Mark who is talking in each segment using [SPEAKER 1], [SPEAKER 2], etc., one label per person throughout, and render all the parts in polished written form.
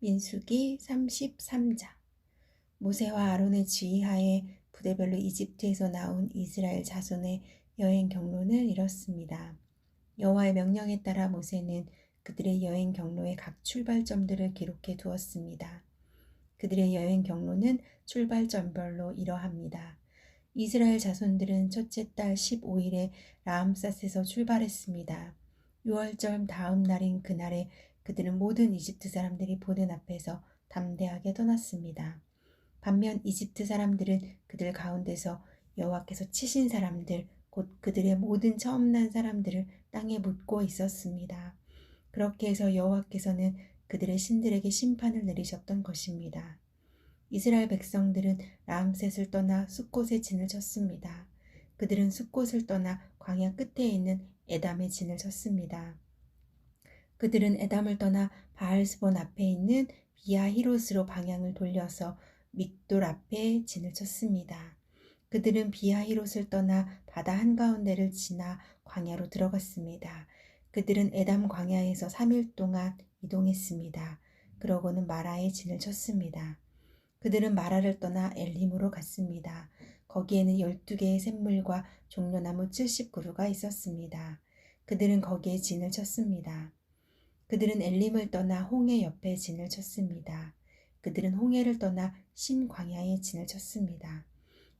[SPEAKER 1] 민수기 33장. 모세와 아론의 지휘하에 부대별로 이집트에서 나온 이스라엘 자손의 여행 경로는 이렇습니다. 여호와의 명령에 따라 모세는 그들의 여행 경로의 각 출발점들을 기록해 두었습니다. 그들의 여행 경로는 출발점별로 이러합니다. 이스라엘 자손들은 첫째 달 15일에 라암삿에서 출발했습니다. 6월절 다음 날인 그날에 그들은 모든 이집트 사람들이 보는 앞에서 담대하게 떠났습니다. 반면 이집트 사람들은 그들 가운데서 여호와께서 치신 사람들, 곧 그들의 모든 처음 난 사람들을 땅에 묻고 있었습니다. 그렇게 해서 여호와께서는 그들의 신들에게 심판을 내리셨던 것입니다. 이스라엘 백성들은 라암셋을 떠나 숫곳에 진을 쳤습니다. 그들은 숫곳을 떠나 광야 끝에 있는 에담에 진을 쳤습니다. 그들은 에담을 떠나 바알스본 앞에 있는 비하히롯으로 방향을 돌려서 믹돌 앞에 진을 쳤습니다. 그들은 비하히롯을 떠나 바다 한가운데를 지나 광야로 들어갔습니다. 그들은 에담 광야에서 3일 동안 이동했습니다. 그러고는 마라에 진을 쳤습니다. 그들은 마라를 떠나 엘림으로 갔습니다. 거기에는 12개의 샘물과 종려나무 70그루가 있었습니다. 그들은 거기에 진을 쳤습니다. 그들은 엘림을 떠나 홍해 옆에 진을 쳤습니다. 그들은 홍해를 떠나 신광야에 진을 쳤습니다.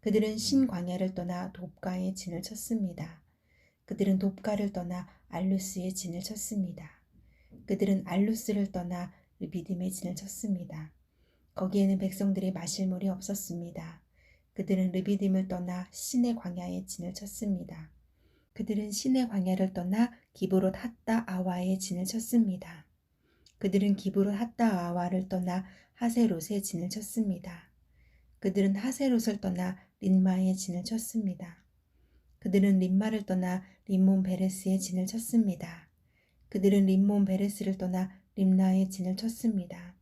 [SPEAKER 1] 그들은 신광야를 떠나 돕가에 진을 쳤습니다. 그들은 돕가를 떠나 알루스에 진을 쳤습니다. 그들은 알루스를 떠나 르비딤에 진을 쳤습니다. 거기에는 백성들이 마실 물이 없었습니다. 그들은 르비딤을 떠나 신의 광야에 진을 쳤습니다. 그들은 신의 광야를 떠나 기브롯 핫다 아와에 진을 쳤습니다. 그들은 기브롯 핫다 아와를 떠나 하세롯에 진을 쳤습니다. 그들은 하세롯을 떠나 린마에 진을 쳤습니다. 그들은 린마를 떠나 림몬 베레스에 진을 쳤습니다. 그들은 림몬 베레스를 떠나 림나에 진을 쳤습니다.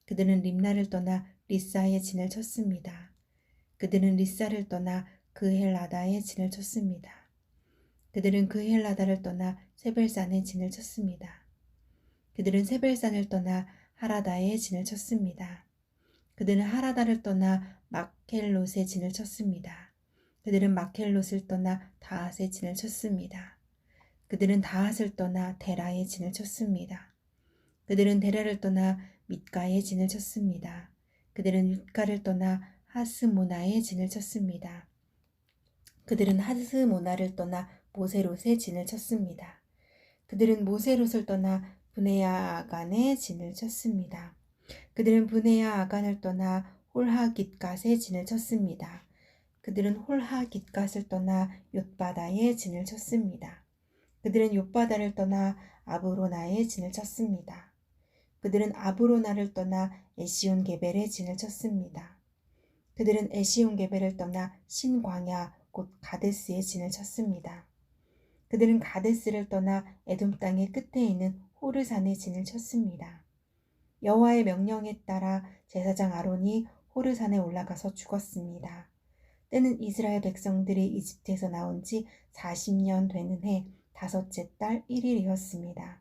[SPEAKER 1] 그들은 림나를 떠나 리사에 진을 쳤습니다. 그들은 리사를 떠나 그헬라다에 진을 쳤습니다. 그들은 그헬라다를 떠나 세벨산에 진을 쳤습니다. 그들은 세벨산을 떠나 하라다에 진을 쳤습니다. 그들은 하라다를 떠나 마켈롯에 진을 쳤습니다. 그들은 마켈롯을 떠나 다핫에 진을 쳤습니다. 그들은 다핫을 떠나 데라에 진을 쳤습니다. 그들은 데라를 떠나 밑가에 진을 쳤습니다. 그들은 밑가를 떠나 하스모나에 진을 쳤습니다. 그들은 하스모나를 떠나 모세롯에 진을 쳤습니다. 그들은 모세롯을 떠나 브네야 아간에 진을 쳤습니다. 그들은 브네야 아간을 떠나 홀하깃갓에 진을 쳤습니다. 그들은 홀하깃갓을 떠나 욤바다에 진을 쳤습니다. 그들은 욤바다를 떠나 아브로나에 진을 쳤습니다. 그들은 아브로나를 떠나 에시온 게벨에 진을 쳤습니다. 그들은 에시온 게벨을 떠나 신광야 곧 가데스에 진을 쳤습니다. 그들은 가데스를 떠나 에돔 땅의 끝에 있는 호르산에 진을 쳤습니다. 여호와의 명령에 따라 제사장 아론이 호르산에 올라가서 죽었습니다. 때는 이스라엘 백성들이 이집트에서 나온 지 40년 되는 해 다섯째 달 1일이었습니다.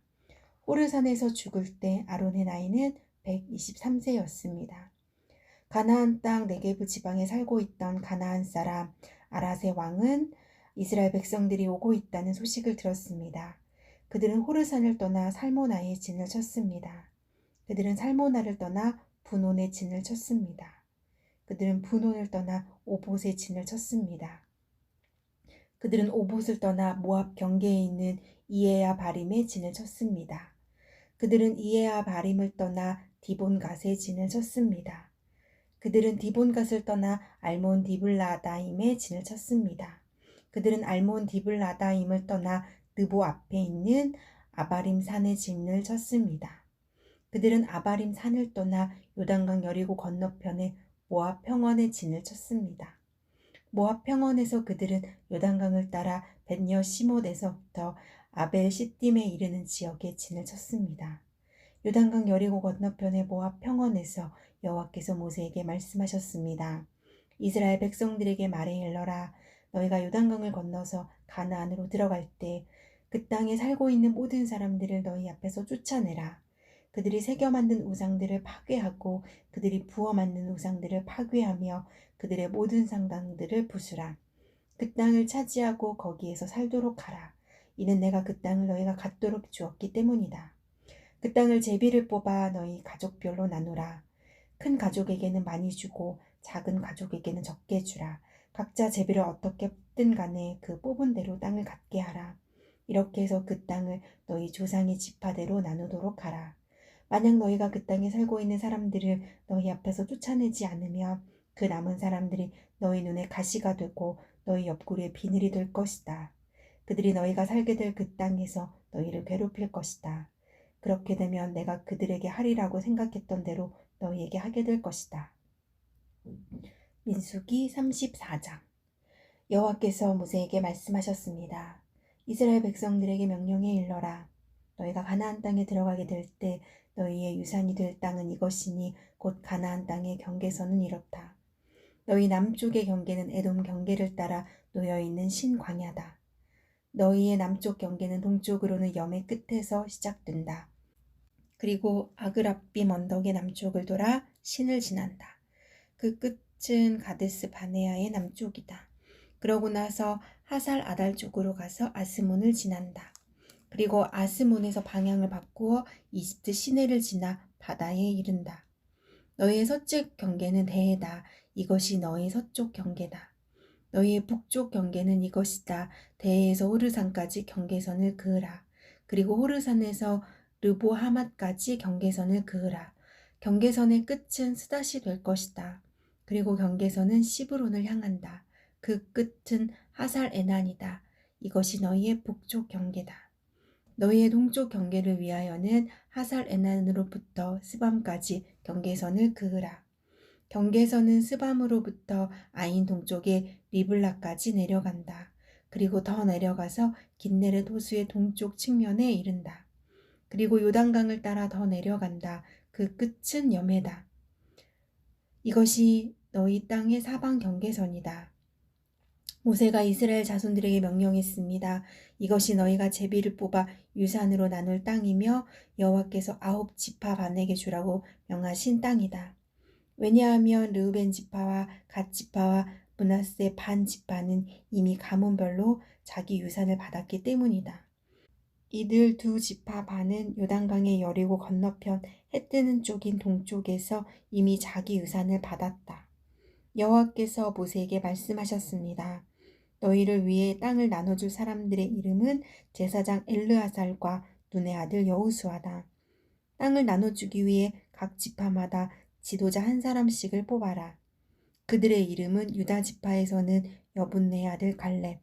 [SPEAKER 1] 호르산에서 죽을 때 아론의 나이는 123세였습니다. 가나안 땅 네게브 지방에 살고 있던 가나안 사람 아랏의 왕은 이스라엘 백성들이 오고 있다는 소식을 들었습니다. 그들은 호르산을 떠나 살모나에 진을 쳤습니다. 그들은 살모나를 떠나 분온에 진을 쳤습니다. 그들은 분온을 떠나 오봇에 진을 쳤습니다. 그들은 오봇을 떠나 모압 경계에 있는 이에야 바림에 진을 쳤습니다. 그들은 이에야 바림을 떠나 디본갓에 진을 쳤습니다. 그들은 디본갓을 떠나 알몬 디블라다임에 진을 쳤습니다. 그들은 알몬 디블라다임을 떠나 느보 앞에 있는 아바림 산에 진을 쳤습니다. 그들은 아바림 산을 떠나 요단강 여리고 건너편에 모압 평원에 진을 쳤습니다. 모압 평원에서 그들은 요단강을 따라 벳여시못에서부터 아벨 시딤에 이르는 지역에 진을 쳤습니다. 요단강 여리고 건너편의 모압 평원에서 여호와께서 모세에게 말씀하셨습니다. 이스라엘 백성들에게 말해 일러라. 너희가 요단강을 건너서 가나안으로 들어갈 때 그 땅에 살고 있는 모든 사람들을 너희 앞에서 쫓아내라. 그들이 새겨 만든 우상들을 파괴하고 그들이 부어 만든 우상들을 파괴하며 그들의 모든 상당들을 부수라. 그 땅을 차지하고 거기에서 살도록 하라. 이는 내가 그 땅을 너희가 갖도록 주었기 때문이다. 그 땅을 제비를 뽑아 너희 가족별로 나누라. 큰 가족에게는 많이 주고 작은 가족에게는 적게 주라. 각자 제비를 어떻게 뽑든 간에 그 뽑은 대로 땅을 갖게 하라. 이렇게 해서 그 땅을 너희 조상의 지파대로 나누도록 하라. 만약 너희가 그 땅에 살고 있는 사람들을 너희 앞에서 쫓아내지 않으면 그 남은 사람들이 너희 눈에 가시가 되고 너희 옆구리에 비늘이 될 것이다. 그들이 너희가 살게 될 그 땅에서 너희를 괴롭힐 것이다. 그렇게 되면 내가 그들에게 하리라고 생각했던 대로 너희에게 하게 될 것이다. 민수기 34장. 여호와께서 모세에게 말씀하셨습니다. 이스라엘 백성들에게 명령해 일러라. 너희가 가나안 땅에 들어가게 될 때 너희의 유산이 될 땅은 이것이니 곧 가나안 땅의 경계선은 이렇다. 너희 남쪽의 경계는 에돔 경계를 따라 놓여 있는 신광야다. 너희의 남쪽 경계는 동쪽으로는 염의 끝에서 시작된다. 그리고 아그라빔 언덕의 남쪽을 돌아 신을 지난다. 그 끝은 가데스 바네아의 남쪽이다. 그러고 나서 하살 아달 쪽으로 가서 아스몬을 지난다. 그리고 아스몬에서 방향을 바꾸어 이집트 시내를 지나 바다에 이른다. 너희의 서쪽 경계는 대해다. 이것이 너희 서쪽 경계다. 너희의 북쪽 경계는 이것이다. 대해에서 호르산까지 경계선을 그으라. 그리고 호르산에서 르보하맛까지 경계선을 그으라. 경계선의 끝은 스닷이 될 것이다. 그리고 경계선은 시브론을 향한다. 그 끝은 하살 에난이다. 이것이 너희의 북쪽 경계다. 너희의 동쪽 경계를 위하여는 하살 에난으로부터 스밤까지 경계선을 그으라. 경계선은 스밤으로부터 아인 동쪽의 리블라까지 내려간다. 그리고 더 내려가서 긴네렛 호수의 동쪽 측면에 이른다. 그리고 요단강을 따라 더 내려간다. 그 끝은 염해다. 이것이 너희 땅의 사방 경계선이다. 모세가 이스라엘 자손들에게 명령했습니다. 이것이 너희가 제비를 뽑아 유산으로 나눌 땅이며 여호와께서 9지파 반에게 주라고 명하신 땅이다. 왜냐하면 르우벤 지파와 갓 지파와 므낫세 반 지파는 이미 가문별로 자기 유산을 받았기 때문이다. 이들 두 지파 반은 요단강의 여리고 건너편 해 뜨는 쪽인 동쪽에서 이미 자기 유산을 받았다. 여호와께서 모세에게 말씀하셨습니다. 너희를 위해 땅을 나눠줄 사람들의 이름은 제사장 엘르아살과 눈의 아들 여호수아다. 땅을 나눠주기 위해 각 지파마다 지도자 한 사람씩을 뽑아라. 그들의 이름은 유다 지파에서는 여분네의 아들 갈렙,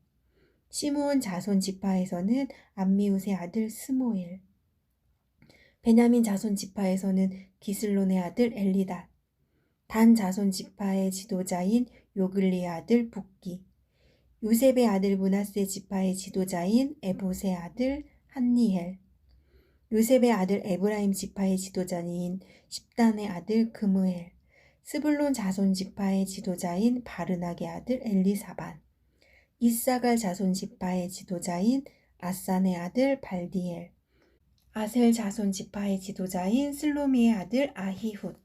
[SPEAKER 1] 시므온 자손 지파에서는 암미우스의 아들 스모일, 베냐민 자손 지파에서는 기슬론의 아들 엘리닷, 단 자손 지파의 지도자인 요글리의 아들 붓기, 요셉의 아들 므낫세 지파의 지도자인 에봇의 아들 한니헬, 요셉의 아들 에브라임 지파의 지도자인 십단의 아들 그므엘, 스불론 자손 지파의 지도자인 바르낙의 아들 엘리사반, 이사갈 자손 지파의 지도자인 아산의 아들 발디엘, 아셀 자손 지파의 지도자인 슬로미의 아들 아히훗,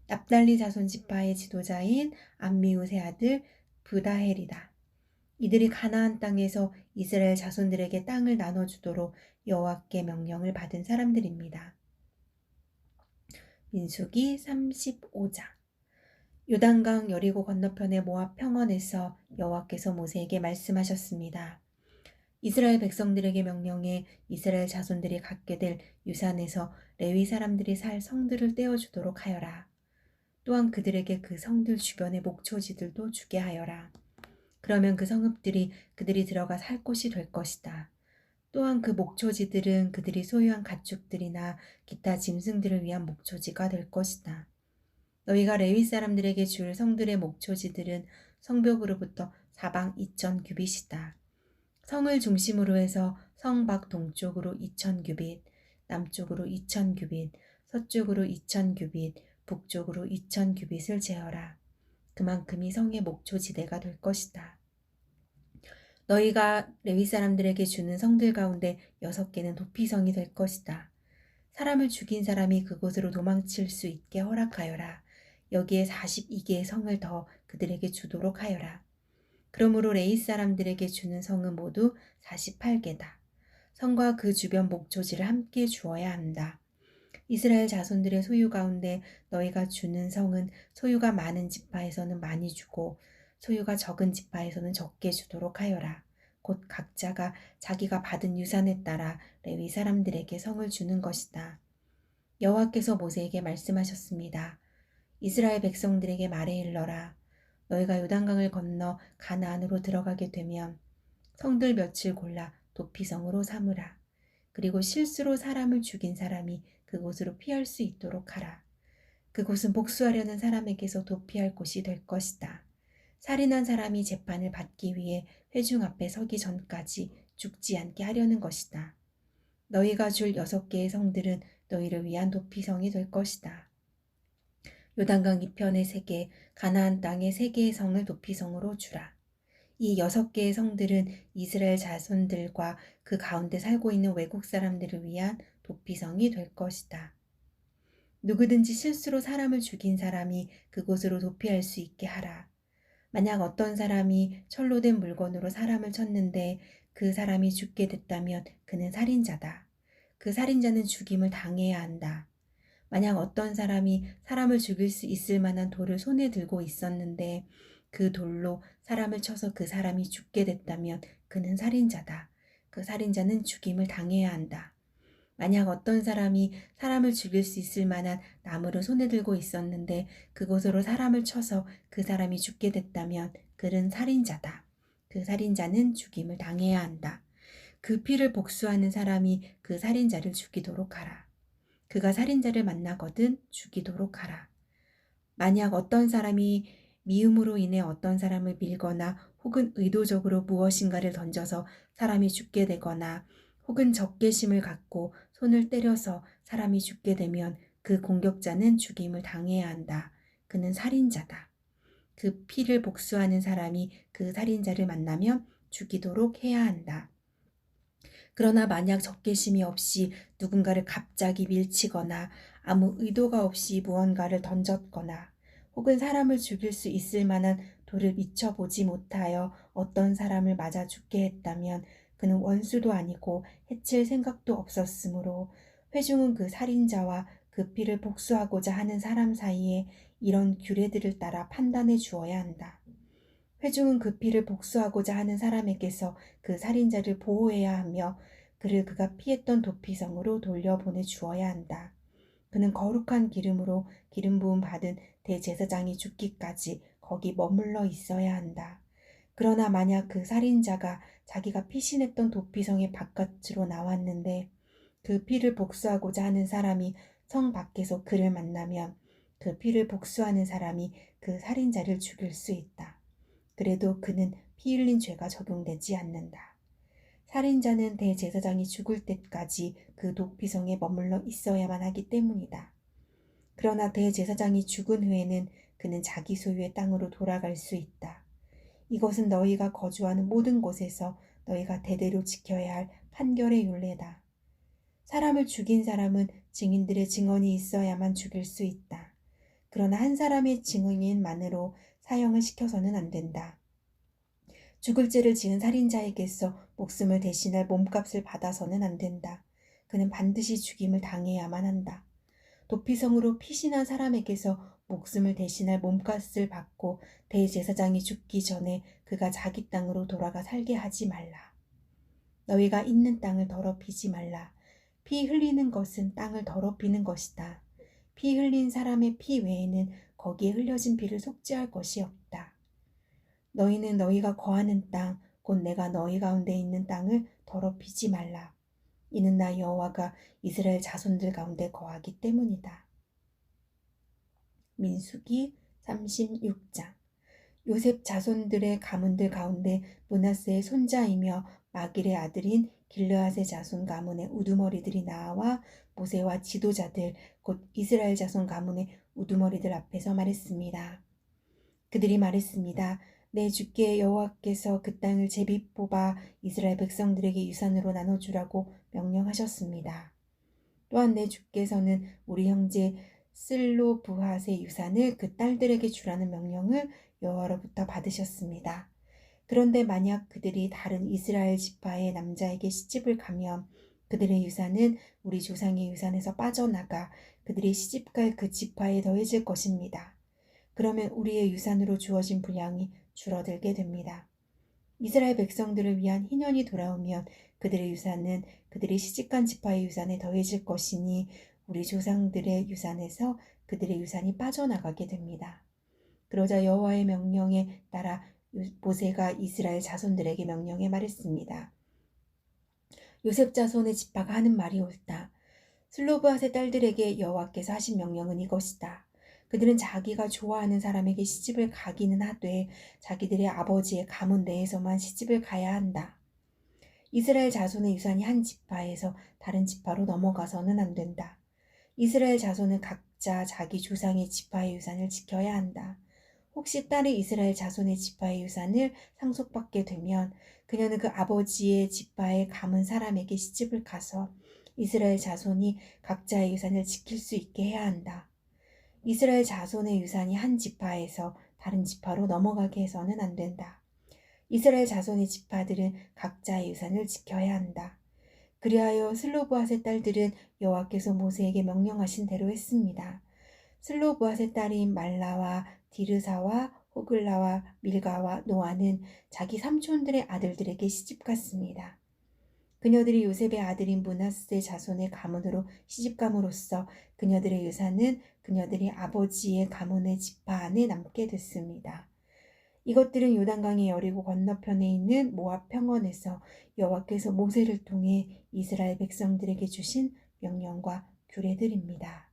[SPEAKER 1] 납달리 자손 지파의 지도자인 암미우스의 아들 브다헬이다. 이들이 가나안 땅에서 이스라엘 자손들에게 땅을 나눠주도록 여호와께 명령을 받은 사람들입니다. 민수기 35장. 요단강 여리고 건너편의 모압 평원에서 여호와께서 모세에게 말씀하셨습니다. 이스라엘 백성들에게 명령해 이스라엘 자손들이 갖게 될 유산에서 레위 사람들이 살 성들을 떼어주도록 하여라. 또한 그들에게 그 성들 주변의 목초지들도 주게 하여라. 그러면 그 성읍들이 그들이 들어가 살 곳이 될 것이다. 또한 그 목초지들은 그들이 소유한 가축들이나 기타 짐승들을 위한 목초지가 될 것이다. 너희가 레위 사람들에게 줄 성들의 목초지들은 성벽으로부터 사방 2000규빗이다. 성을 중심으로 해서 성 밖 동쪽으로 2000규빗, 남쪽으로 2000규빗, 서쪽으로 2000규빗, 북쪽으로 2000규빗을 재어라. 그만큼이 성의 목초지대가 될 것이다. 너희가 레위 사람들에게 주는 성들 가운데 6개는 도피성이 될 것이다. 사람을 죽인 사람이 그곳으로 도망칠 수 있게 허락하여라. 여기에 42개의 성을 더 그들에게 주도록 하여라. 그러므로 레위 사람들에게 주는 성은 모두 48개다. 성과 그 주변 목초지를 함께 주어야 한다. 이스라엘 자손들의 소유 가운데 너희가 주는 성은 소유가 많은 지파에서는 많이 주고 소유가 적은 지파에서는 적게 주도록 하여라. 곧 각자가 자기가 받은 유산에 따라 레위 사람들에게 성을 주는 것이다. 여호와께서 모세에게 말씀하셨습니다. 이스라엘 백성들에게 말해 일러라. 너희가 요단강을 건너 가나안으로 들어가게 되면 성들 몇을 골라 도피성으로 삼으라. 그리고 실수로 사람을 죽인 사람이 그곳으로 피할 수 있도록 하라. 그곳은 복수하려는 사람에게서 도피할 곳이 될 것이다. 살인한 사람이 재판을 받기 위해 회중 앞에 서기 전까지 죽지 않게 하려는 것이다. 너희가 줄 6개의 성들은 너희를 위한 도피성이 될 것이다. 요단강 이편의 3개, 가나안 땅의 3개의 성을 도피성으로 주라. 이 6개의 성들은 이스라엘 자손들과 그 가운데 살고 있는 외국 사람들을 위한 도피성이 될 것이다. 누구든지 실수로 사람을 죽인 사람이 그곳으로 도피할 수 있게 하라. 만약 어떤 사람이 철로 된 물건으로 사람을 쳤는데 그 사람이 죽게 됐다면 그는 살인자다. 그 살인자는 죽임을 당해야 한다. 만약 어떤 사람이 사람을 죽일 수 있을 만한 돌을 손에 들고 있었는데 그 돌로 사람을 쳐서 그 사람이 죽게 됐다면 그는 살인자다. 그 살인자는 죽임을 당해야 한다. 만약 어떤 사람이 사람을 죽일 수 있을 만한 나무를 손에 들고 있었는데 그곳으로 사람을 쳐서 그 사람이 죽게 됐다면 그는 살인자다. 그 살인자는 죽임을 당해야 한다. 그 피를 복수하는 사람이 그 살인자를 죽이도록 하라. 그가 살인자를 만나거든 죽이도록 하라. 만약 어떤 사람이 미움으로 인해 어떤 사람을 밀거나 혹은 의도적으로 무엇인가를 던져서 사람이 죽게 되거나 혹은 적개심을 갖고 손을 때려서 사람이 죽게 되면 그 공격자는 죽임을 당해야 한다. 그는 살인자다. 그 피를 복수하는 사람이 그 살인자를 만나면 죽이도록 해야 한다. 그러나 만약 적개심이 없이 누군가를 갑자기 밀치거나 아무 의도가 없이 무언가를 던졌거나 혹은 사람을 죽일 수 있을 만한 돌을 미쳐보지 못하여 어떤 사람을 맞아 죽게 했다면 그는 원수도 아니고 해칠 생각도 없었으므로 회중은 그 살인자와 그 피를 복수하고자 하는 사람 사이에 이런 규례들을 따라 판단해 주어야 한다. 회중은 그 피를 복수하고자 하는 사람에게서 그 살인자를 보호해야 하며 그를 그가 피했던 도피성으로 돌려보내 주어야 한다. 그는 거룩한 기름으로 기름 부음 받은 대제사장이 죽기까지 거기 머물러 있어야 한다. 그러나 만약 그 살인자가 자기가 피신했던 도피성의 바깥으로 나왔는데 그 피를 복수하고자 하는 사람이 성 밖에서 그를 만나면 그 피를 복수하는 사람이 그 살인자를 죽일 수 있다. 그래도 그는 피 흘린 죄가 적용되지 않는다. 살인자는 대제사장이 죽을 때까지 그 도피성에 머물러 있어야만 하기 때문이다. 그러나 대제사장이 죽은 후에는 그는 자기 소유의 땅으로 돌아갈 수 있다. 이것은 너희가 거주하는 모든 곳에서 너희가 대대로 지켜야 할 판결의 율례다. 사람을 죽인 사람은 증인들의 증언이 있어야만 죽일 수 있다. 그러나 한 사람의 증인만으로 사형을 시켜서는 안 된다. 죽을 죄를 지은 살인자에게서 목숨을 대신할 몸값을 받아서는 안 된다. 그는 반드시 죽임을 당해야만 한다. 도피성으로 피신한 사람에게서 목숨을 대신할 몸값을 받고 대제사장이 죽기 전에 그가 자기 땅으로 돌아가 살게 하지 말라. 너희가 있는 땅을 더럽히지 말라. 피 흘리는 것은 땅을 더럽히는 것이다. 피 흘린 사람의 피 외에는 거기에 흘려진 피를 속죄할 것이 없다. 너희는 너희가 거하는 땅, 곧 내가 너희 가운데 있는 땅을 더럽히지 말라. 이는 나 여호와가 이스라엘 자손들 가운데 거하기 때문이다. 민수기 36장. 요셉 자손들의 가문들 가운데 므낫세의 손자이며 마길의 아들인 길르앗의 자손 가문의 우두머리들이 나와 모세와 지도자들 곧 이스라엘 자손 가문의 우두머리들 앞에서 말했습니다. 그들이 말했습니다. 내 주께 여호와께서 그 땅을 제비 뽑아 이스라엘 백성들에게 유산으로 나눠주라고 명령하셨습니다. 또한 내 주께서는 우리 형제 슬로브핫의 유산을 그 딸들에게 주라는 명령을 여호와로부터 받으셨습니다. 그런데 만약 그들이 다른 이스라엘 지파의 남자에게 시집을 가면 그들의 유산은 우리 조상의 유산에서 빠져나가 그들이 시집갈 그 지파에 더해질 것입니다. 그러면 우리의 유산으로 주어진 분량이 줄어들게 됩니다. 이스라엘 백성들을 위한 희년이 돌아오면 그들의 유산은 그들이 시집간 지파의 유산에 더해질 것이니 우리 조상들의 유산에서 그들의 유산이 빠져나가게 됩니다. 그러자 여호와의 명령에 따라 모세가 이스라엘 자손들에게 명령해 말했습니다. 요셉 자손의 지파가 하는 말이 옳다. 슬로브핫의 딸들에게 여호와께서 하신 명령은 이것이다. 그들은 자기가 좋아하는 사람에게 시집을 가기는 하되 자기들의 아버지의 가문 내에서만 시집을 가야 한다. 이스라엘 자손의 유산이 한 지파에서 다른 지파로 넘어가서는 안 된다. 이스라엘 자손은 각자 자기 조상의 지파의 유산을 지켜야 한다. 혹시 딸이 이스라엘 자손의 지파의 유산을 상속받게 되면 그녀는 그 아버지의 지파에 가문 사람에게 시집을 가서 이스라엘 자손이 각자의 유산을 지킬 수 있게 해야 한다. 이스라엘 자손의 유산이 한 지파에서 다른 지파로 넘어가게 해서는 안 된다. 이스라엘 자손의 지파들은 각자의 유산을 지켜야 한다. 그리하여 슬로브핫의 딸들은 여호와께서 모세에게 명령하신 대로 했습니다. 슬로브핫의 딸인 말라와 디르사와 호글라와 밀가와 노아는 자기 삼촌들의 아들들에게 시집갔습니다. 그녀들이 요셉의 아들인 므낫세 자손의 가문으로 시집감으로써 그녀들의 유산은 그녀들의 아버지의 가문의 지파 안에 남게 됐습니다. 이것들은 요단강의 여리고 건너편에 있는 모압 평원에서 여호와께서 모세를 통해 이스라엘 백성들에게 주신 명령과 규례들입니다.